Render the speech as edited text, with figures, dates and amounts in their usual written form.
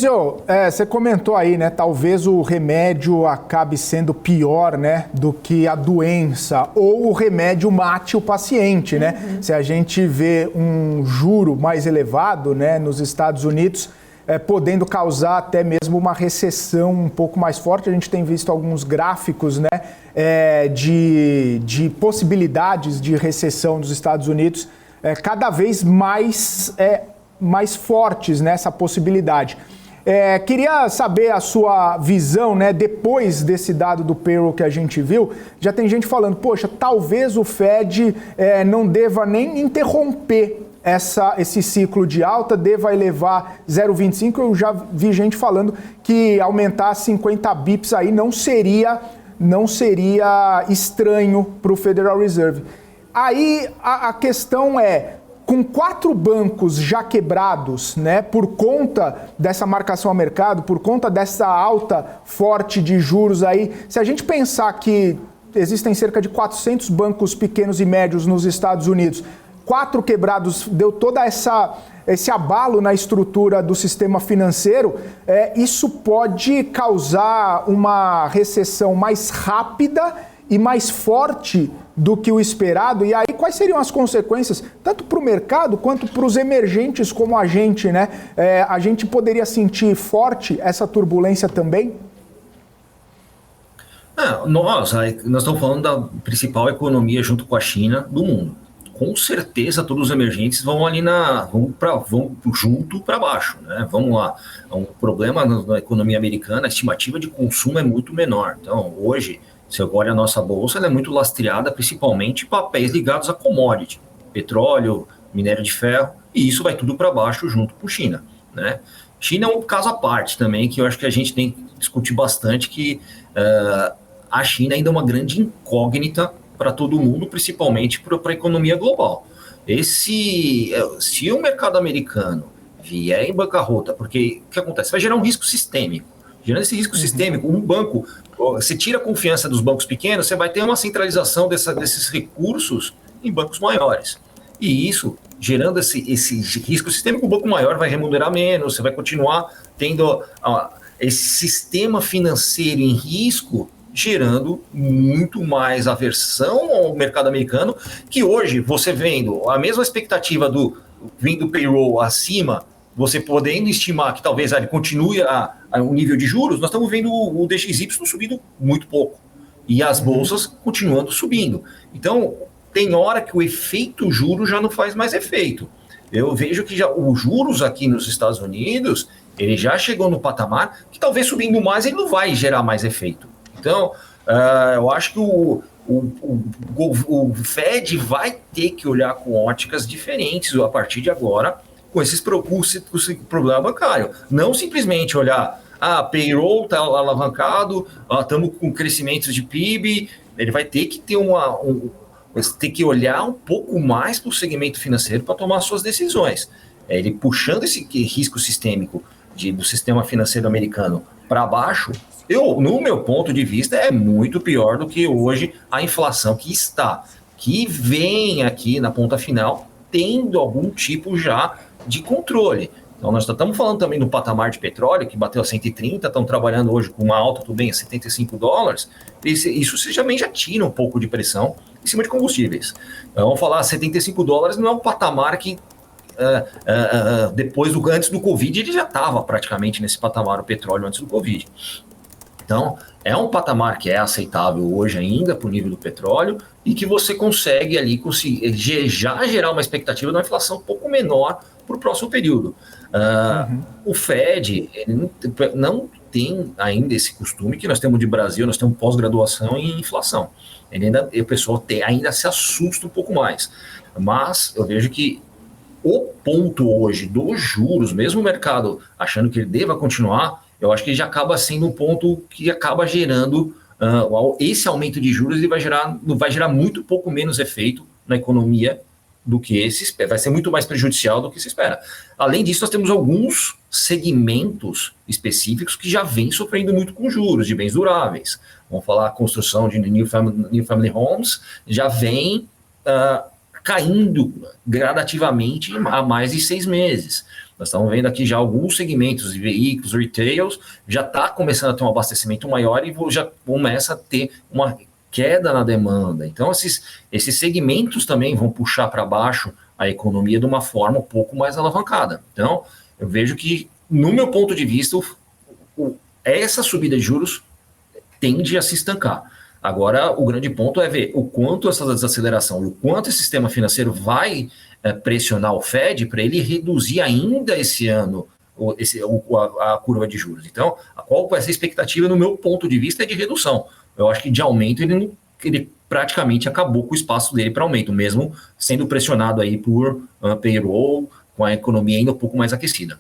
Fabrício, você comentou aí, né? Talvez o remédio acabe sendo pior, né, do que a doença, ou o remédio mate o paciente, né? Se a gente vê um juro mais elevado, né, nos Estados Unidos, podendo causar até mesmo uma recessão um pouco mais forte. A gente tem visto alguns gráficos, né, de possibilidades de recessão dos Estados Unidos cada vez mais fortes nessa possibilidade. Queria saber a sua visão, né, depois desse dado do payroll que a gente viu. Já tem gente falando, poxa, talvez o Fed não deva nem interromper esse ciclo de alta, deva elevar 0,25. Eu já vi gente falando que aumentar 50 bips aí não seria estranho para o Federal Reserve. Aí a questão com 4 bancos já quebrados, né, por conta dessa marcação a mercado, por conta dessa alta forte de juros aí, se a gente pensar que existem cerca de 400 bancos pequenos e médios nos Estados Unidos, 4 quebrados deu toda esse abalo na estrutura do sistema financeiro, isso pode causar uma recessão mais rápida e mais forte do que o esperado. E aí, quais seriam as consequências, tanto para o mercado quanto para os emergentes como a gente, né? A gente poderia sentir forte essa turbulência também? Nós estamos falando da principal economia junto com a China do mundo. Com certeza todos os emergentes vão ali vão junto para baixo, né? Vamos lá. Um problema na economia americana, a estimativa de consumo é muito menor. Então, hoje, se eu olho a nossa bolsa, ela é muito lastreada principalmente em papéis ligados a commodity, petróleo, minério de ferro, e isso vai tudo para baixo junto com China, né? China é um caso à parte também, que eu acho que a gente tem que discutir bastante, que a China ainda é uma grande incógnita para todo mundo, principalmente para a economia global. Se o mercado americano vier em bancarrota, porque o que acontece? Vai gerar um risco sistêmico. Gerando esse risco sistêmico, um banco, você tira a confiança dos bancos pequenos, você vai ter uma centralização desses recursos em bancos maiores. E isso, gerando esse risco sistêmico, o banco maior vai remunerar menos, você vai continuar tendo esse sistema financeiro em risco, gerando muito mais aversão ao mercado americano, que hoje, você vendo a mesma expectativa vindo payroll acima, você podendo estimar que talvez ele continue o nível de juros, nós estamos vendo o DXY subindo muito pouco, e as bolsas continuando subindo. Então, tem hora que o efeito juros já não faz mais efeito. Eu vejo que os juros aqui nos Estados Unidos, ele já chegou no patamar que talvez subindo mais ele não vai gerar mais efeito. Então, eu acho que o Fed vai ter que olhar com óticas diferentes a partir de agora, com esse problema bancário. Não simplesmente olhar, payroll está alavancado, estamos com crescimentos de PIB. Ele vai ter que ter ter que olhar um pouco mais para o segmento financeiro para tomar suas decisões. Ele puxando esse risco sistêmico do sistema financeiro americano para baixo, no meu ponto de vista, é muito pior do que hoje a inflação que vem aqui na ponta final, tendo algum tipo já de controle. Então, nós estamos falando também do patamar de petróleo, que bateu a 130, estão trabalhando hoje com uma alta, tudo bem, a $75. Isso também já tira um pouco de pressão em cima de combustíveis. Então, vamos falar, $75 não é um patamar que antes do Covid, ele já estava praticamente nesse patamar, o petróleo antes do Covid. Então, é um patamar que é aceitável hoje ainda para o nível do petróleo e que você consegue ali já gerar uma expectativa de uma inflação um pouco menor para o próximo período. O Fed ele não tem ainda esse costume que nós temos de Brasil, nós temos pós-graduação em inflação. O pessoal ainda se assusta um pouco mais. Mas eu vejo que o ponto hoje dos juros, mesmo o mercado achando que ele deva continuar, eu acho que ele já acaba sendo um ponto que acaba gerando esse aumento de juros e vai gerar muito pouco menos efeito na economia do que se espera. Vai ser muito mais prejudicial do que se espera. Além disso, nós temos alguns segmentos específicos que já vêm sofrendo muito com juros de bens duráveis. Vamos falar a construção de new family homes, já vem caindo gradativamente há mais de 6 meses. Nós estamos vendo aqui já alguns segmentos de veículos, retails, já está começando a ter um abastecimento maior e já começa a ter uma queda na demanda. Então, esses segmentos também vão puxar para baixo a economia de uma forma um pouco mais alavancada. Então, eu vejo que, no meu ponto de vista, essa subida de juros tende a se estancar. Agora, o grande ponto é ver o quanto essa desaceleração e o quanto esse sistema financeiro vai pressionar o Fed para ele reduzir ainda esse ano a curva de juros. Então, qual vai ser a expectativa, no meu ponto de vista, é de redução. Eu acho que de aumento ele praticamente acabou com o espaço dele para aumento, mesmo sendo pressionado aí por payroll, com a economia ainda um pouco mais aquecida.